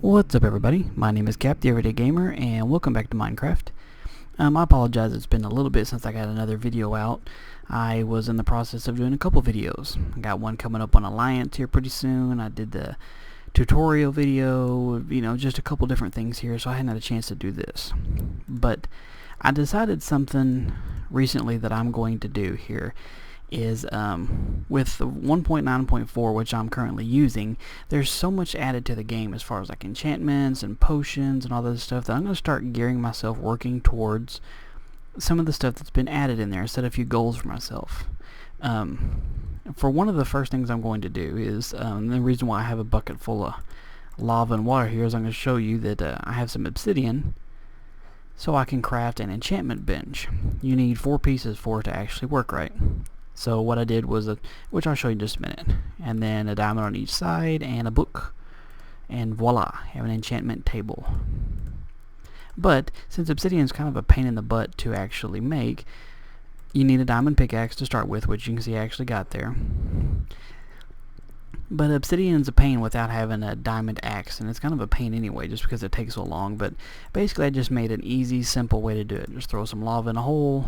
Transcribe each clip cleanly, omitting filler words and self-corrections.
What's up everybody, my name is Cap, the Everyday Gamer, and welcome back to Minecraft. I apologize, it's been a little bit since I got another video out. I was in the process of doing a couple videos. I got one coming up on Alliance here pretty soon. I did the tutorial video, just a couple different things here, so I hadn't had a chance to do this. But I decided something recently that I'm going to do here is with the 1.9.4, which I'm currently using, there's so much added to the game as far as like enchantments and potions and all this stuff that I'm going to start gearing myself working towards some of the stuff that's been added in there, set a few goals for myself. For one of the first things I'm going to do is, the reason why I have a bucket full of lava and water here is I'm going to show you that I have some obsidian so I can craft an enchantment bench. You need 4 pieces for it to actually work right. So what I did was, which I'll show you in just a minute, and then a diamond on each side and a book, and voila, have an enchantment table. But since obsidian is kind of a pain in the butt to actually make, you need a diamond pickaxe to start with, which you can see I actually got there. But obsidian's a pain without having a diamond axe, and it's kind of a pain anyway just because it takes so long. But basically I just made an easy, simple way to do it. Just throw some lava in a hole,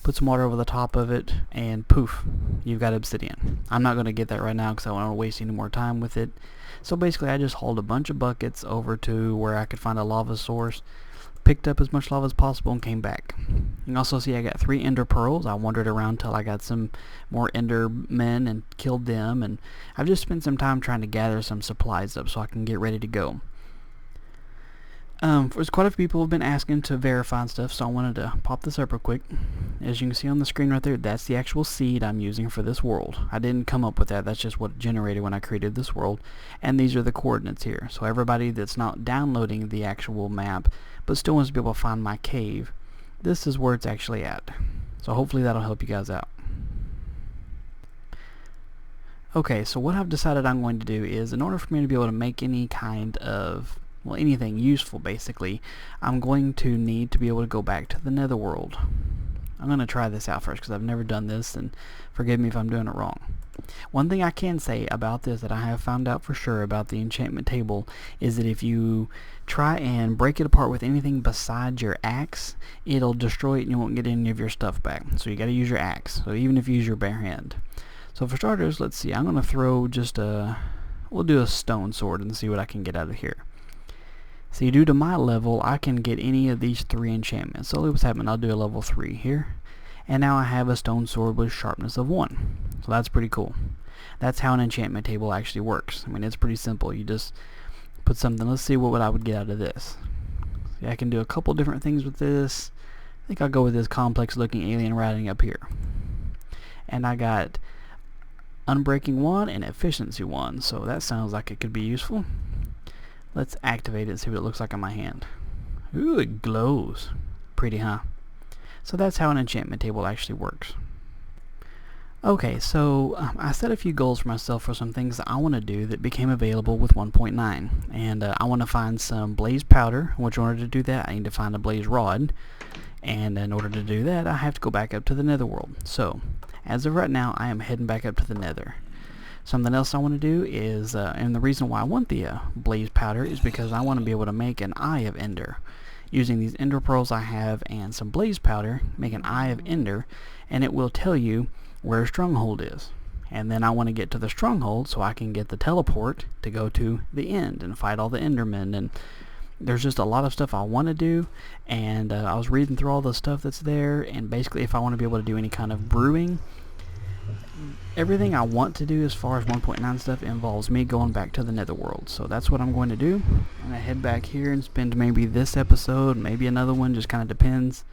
put some water over the top of it, and poof, you've got obsidian. I'm not going to get that right now because I don't want to waste any more time with it. So basically I just hauled a bunch of buckets over to where I could find a lava source, picked up as much lava as possible, and came back. You can also see I got 3 ender pearls. I wandered around till I got some more ender men and killed them, and I've just spent some time trying to gather some supplies up so I can get ready to go. There's quite a few people who have been asking to verify and stuff, so I wanted to pop this up real quick. As you can see on the screen right there, that's the actual seed I'm using for this world. I didn't come up with that, that's just what it generated when I created this world. And these are the coordinates here. So everybody that's not downloading the actual map, but still wants to be able to find my cave, this is where it's actually at. So hopefully that'll help you guys out. Okay, so what I've decided I'm going to do is, in order for me to be able to make any kind of, well, anything useful basically, I'm going to need to be able to go back to the Netherworld. I'm going to try this out first because I've never done this, and forgive me if I'm doing it wrong. One thing I can say about this that I have found out for sure about the enchantment table is that if you try and break it apart with anything besides your axe, it'll destroy it and you won't get any of your stuff back. So you got to use your axe, so even if you use your bare hand. So for starters, let's see, I'm going to throw just we'll do a stone sword and see what I can get out of here. See, due to my level, I can get any of these 3 enchantments. So what's happening, I'll do a level 3 here. And now I have a stone sword with sharpness of 1. So that's pretty cool. That's how an enchantment table actually works. I mean, it's pretty simple. You just put something, let's see what I would get out of this. See, I can do a couple different things with this. I think I'll go with this complex looking alien writing up here. And I got unbreaking 1 and efficiency 1. So that sounds like it could be useful. Let's activate it and see what it looks like on my hand. Ooh, it glows. Pretty, huh? So that's how an enchantment table actually works. Okay, so I set a few goals for myself for some things that I want to do that became available with 1.9. And I want to find some blaze powder, which in order to do that I need to find a blaze rod. And in order to do that I have to go back up to the Netherworld. So, as of right now I am heading back up to the Nether. Something else I want to do is, and the reason why I want the blaze powder is because I want to be able to make an eye of ender. Using these ender pearls I have and some blaze powder, make an eye of ender, and it will tell you where a stronghold is. And then I want to get to the stronghold so I can get the teleport to go to the end and fight all the endermen. And there's just a lot of stuff I want to do, and I was reading through all the stuff that's there, and basically if I want to be able to do any kind of brewing, everything I want to do as far as 1.9 stuff involves me going back to the Netherworld. So that's what I'm going to do. I'm going to head back here and spend maybe this episode, maybe another one, just kind of depends,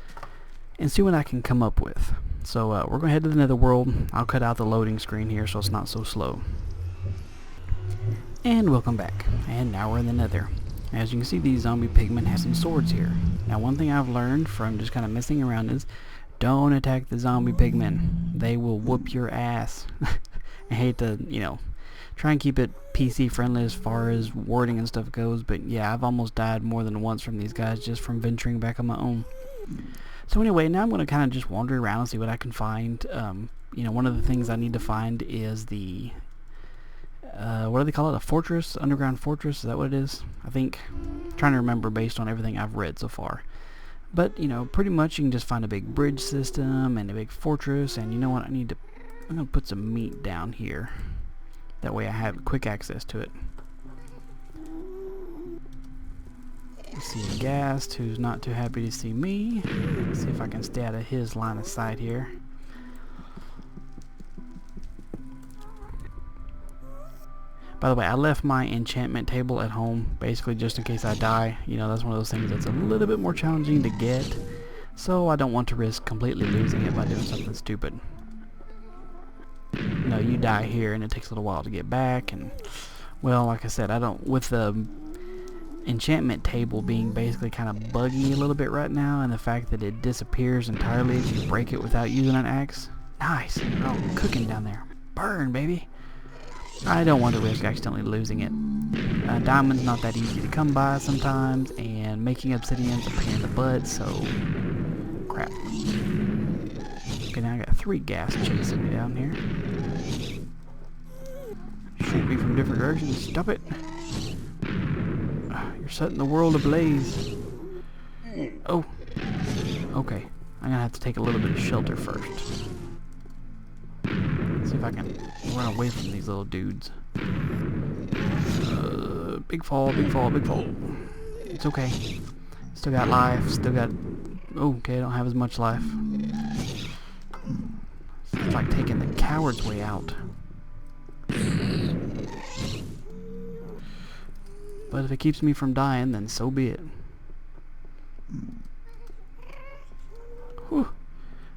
and see what I can come up with. So we're going to head to the Netherworld. I'll cut out the loading screen here so it's not so slow. And welcome back. And now we're in the Nether. As you can see, these zombie pigmen have some swords here. Now one thing I've learned from just kind of messing around is don't attack the zombie pigmen. They will whoop your ass. I hate to, try and keep it PC friendly as far as wording and stuff goes, but yeah, I've almost died more than once from these guys just from venturing back on my own. So anyway, now I'm going to kind of just wander around and see what I can find. One of the things I need to find is the what do they call it? A fortress? Underground fortress? Is that what it is? I think. I'm trying to remember based on everything I've read so far. But, you know, pretty much you can just find a big bridge system and a big fortress. And you know what? I'm going to put some meat down here. That way I have quick access to it. I see a ghast who's not too happy to see me. Let's see if I can stay out of his line of sight here. By the way, I left my enchantment table at home, basically just in case I die. You know, that's one of those things that's a little bit more challenging to get. So I don't want to risk completely losing it by doing something stupid. No, you die here and it takes a little while to get back. And, well, like I said, with the enchantment table being basically kind of buggy a little bit right now, and the fact that it disappears entirely if you break it without using an axe. Nice. Oh, cooking down there. Burn, baby. I don't want to risk accidentally losing it. Diamond's not that easy to come by sometimes, and making obsidian's a pain in the butt, so crap. Okay, now I got 3 ghast chasing me down here. Shoot me from different directions. Stop it. You're setting the world ablaze. Oh. Okay. I'm gonna have to take a little bit of shelter first. See if I can run away from these little dudes. Big fall, big fall, big fall. It's okay. Still got life, still got... Oh, okay, I don't have as much life. It's like taking the coward's way out. But if it keeps me from dying, then so be it. Whew.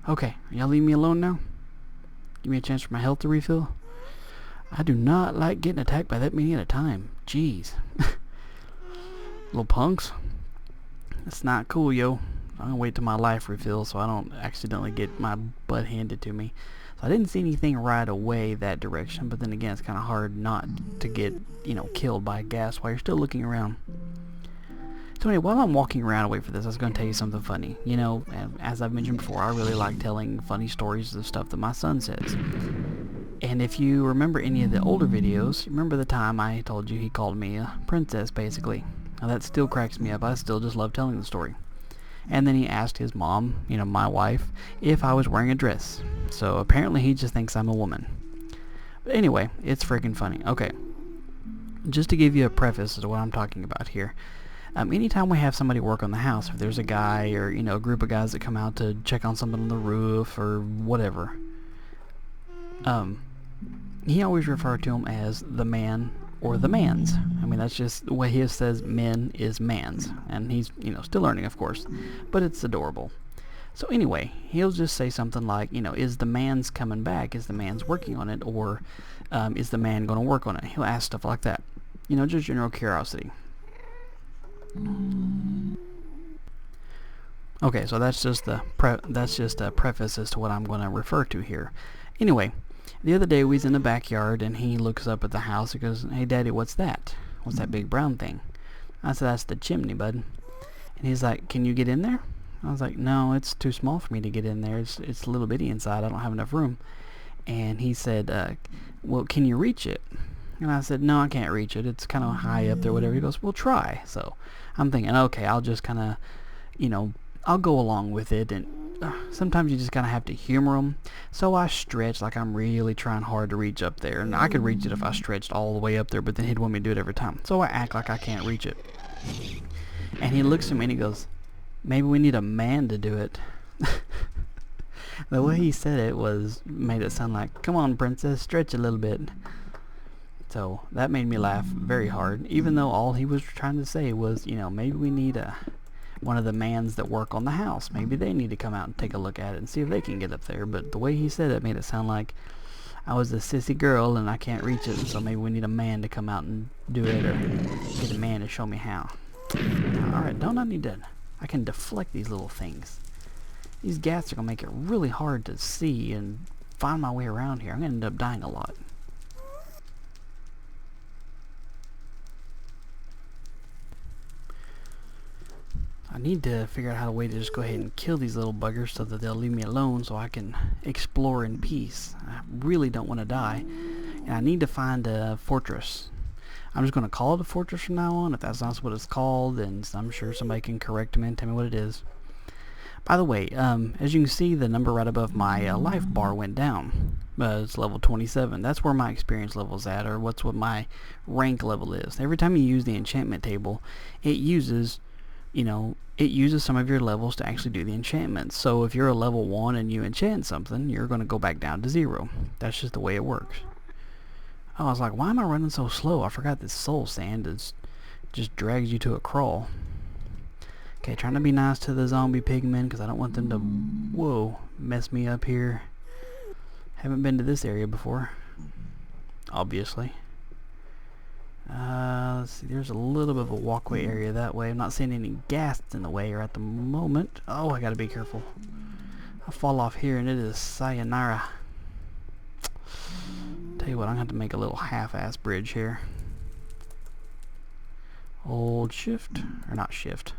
Okay, y'all leave me alone now? Give me a chance for my health to refill. I do not like getting attacked by that many at a time. Jeez. Little punks. That's not cool, yo. I'm gonna wait till my life refills so I don't accidentally get my butt handed to me. So I didn't see anything right away that direction, but then again, it's kind of hard not to get, you know, killed by a ghast while you're still looking around. So anyway, while I'm walking around away for this, I was going to tell you something funny. You know, as I've mentioned before, I really like telling funny stories of stuff that my son says. And if you remember any of the older videos, remember the time I told you he called me a princess, basically. Now that still cracks me up. I still just love telling the story. And then he asked his mom, you know, my wife, if I was wearing a dress. So apparently he just thinks I'm a woman. But anyway, it's freaking funny. Okay. Just to give you a preface as to what I'm talking about here. Anytime we have somebody work on the house, if there's a guy or, you know, a group of guys that come out to check on something on the roof or whatever, he always referred to him as the man or the mans. I mean, that's just the way he says men is mans. And he's, you know, still learning, of course, but it's adorable. So anyway, he'll just say something like, you know, is the man's coming back? Is the man's working on it? Or is the man going to work on it? He'll ask stuff like that. You know, just general curiosity. Okay, so that's just a preface as to what I'm going to refer to here. Anyway, the other day we was in the backyard and he looks up at the house. He goes, "Hey, Daddy, what's that? What's that big brown thing?" I said, "That's the chimney, bud." And he's like, "Can you get in there?" I was like, "No, it's too small for me to get in there. It's a little bitty inside. I don't have enough room." And he said, "Well, can you reach it?" And I said, "No, I can't reach it. It's kind of high up there, whatever." He goes, "Well, try." So I'm thinking, okay, I'll just kind of, you know, I'll go along with it. And sometimes you just kind of have to humor them. So I stretch like I'm really trying hard to reach up there. And I could reach it if I stretched all the way up there, but then he'd want me to do it every time. So I act like I can't reach it. And he looks at me and he goes, "Maybe we need a man to do it." The way he said it made it sound like, "Come on, princess, stretch a little bit." So that made me laugh very hard, even though all he was trying to say was, you know, maybe we need one of the mans that work on the house. Maybe they need to come out and take a look at it and see if they can get up there. But the way he said it made it sound like I was a sissy girl and I can't reach it, so maybe we need a man to come out and do it, or get a man to show me how. Alright, don't I need to... I can deflect these little things. These ghasts are going to make it really hard to see and find my way around here. I'm going to end up dying a lot. I need to figure out how to way to just go ahead and kill these little buggers so that they'll leave me alone so I can explore in peace. I really don't want to die. And I need to find a fortress. I'm just going to call it a fortress from now on. If that's not what it's called, then I'm sure somebody can correct me and tell me what it is. By the way, as you can see, the number right above my life bar went down. It's level 27. That's where my experience level is at, or what my rank level is. Every time you use the enchantment table, it uses, it uses some of your levels to actually do the enchantments. So if you're a level 1 and you enchant something, you're going to go back down to 0. That's just the way it works. Oh, I was like, why am I running so slow? I forgot that soul sand just drags you to a crawl. Okay, trying to be nice to the zombie pigmen because I don't want them to, mess me up here. Haven't been to this area before, obviously. Let's see, there's a little bit of a walkway area that way. I'm not seeing any ghasts in the way or at the moment. Oh, I gotta be careful. I'll fall off here and it is sayonara. Tell you what, I'm gonna have to make a little half-ass bridge here. Hold shift, or not shift.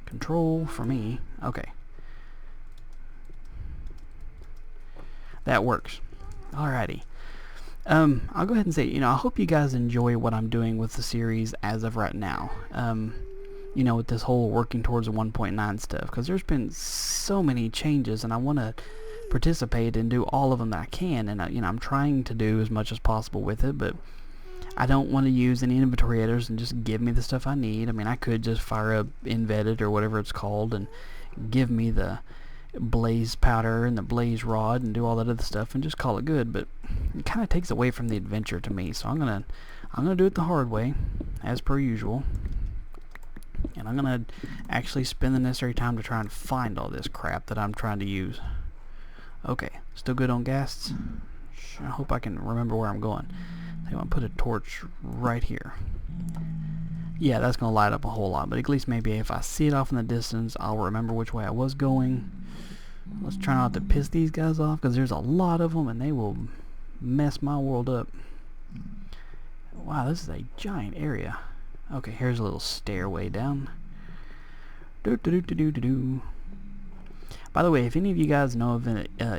Control for me. Okay. That works. Alrighty. I'll go ahead and say, I hope you guys enjoy what I'm doing with the series as of right now. With this whole working towards a 1.9 stuff, because there's been so many changes and I want to participate and do all of them that I can, and I'm trying to do as much as possible with it, but I don't want to use any inventory editors and just give me the stuff I need. I mean, I could just fire up Invetted or whatever it's called and give me the blaze powder and the blaze rod and do all that other stuff and just call it good, but it kind of takes away from the adventure to me. So I'm gonna do it the hard way, as per usual, and I'm gonna actually spend the necessary time to try and find all this crap that I'm trying to use. Okay, still good on ghasts. I hope I can remember where I'm going. I want to put a torch right here. Yeah, that's going to light up a whole lot, but at least maybe if I see it off in the distance, I'll remember which way I was going. Let's try not to piss these guys off, because there's a lot of them, and they will mess my world up. Wow, this is a giant area. Okay, here's a little stairway down. By the way, if any of you guys know of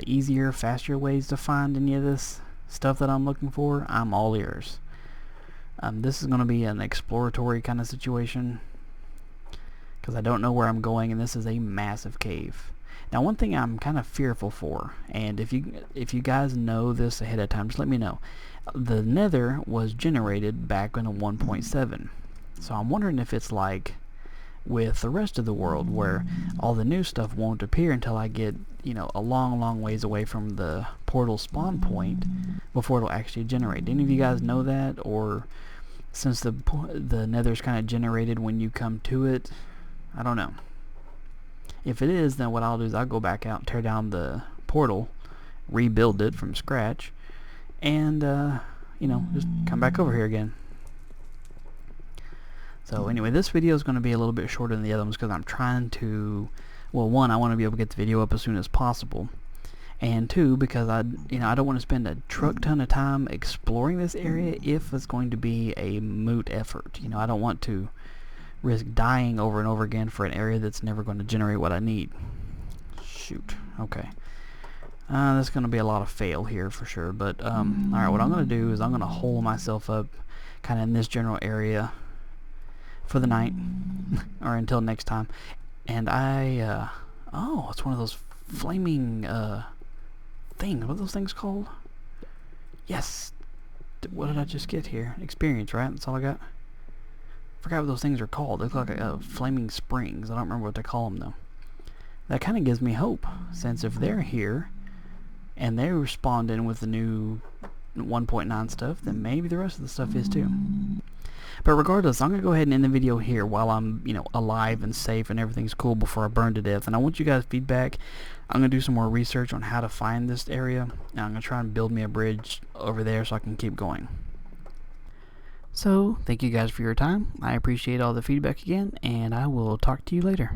easier, faster ways to find any of this stuff that I'm looking for, I'm all ears. This is going to be an exploratory kind of situation, because I don't know where I'm going, and this is a massive cave. Now, one thing I'm kind of fearful for, and if you guys know this ahead of time, just let me know. The Nether was generated back in a 1.7, so I'm wondering if it's like with the rest of the world, where all the new stuff won't appear until I get, a long ways away from the portal spawn point before it'll actually generate. Do any of you guys know that, or since the Nether's kind of generated when you come to it? I don't know. If it is, then what I'll do is I'll go back out and tear down the portal, rebuild it from scratch, and just come back over here again. So anyway, this video is going to be a little bit shorter than the other ones because I'm trying to, well, one, I want to be able to get the video up as soon as possible, and two, because I don't want to spend a truck ton of time exploring this area if it's going to be a moot effort. I don't want to risk dying over and over again for an area that's never going to generate what I need. Shoot. Okay. There's going to be a lot of fail here for sure, but alright, what I'm going to do is I'm going to hole myself up kind of in this general area for the night, or until next time. And oh, it's one of those flaming things. What are those things called? Yes. What did I just get here? Experience, right? That's all I got. Forgot what those things are called. They look like flaming springs. I don't remember what they call them though. That kind of gives me hope, since if they're here and they respond in with the new 1.9 stuff, then maybe the rest of the stuff is too. But regardless, I'm going to go ahead and end the video here while I'm, alive and safe and everything's cool before I burn to death. And I want you guys' feedback. I'm going to do some more research on how to find this area, and I'm going to try and build me a bridge over there so I can keep going. So, thank you guys for your time. I appreciate all the feedback again, and I will talk to you later.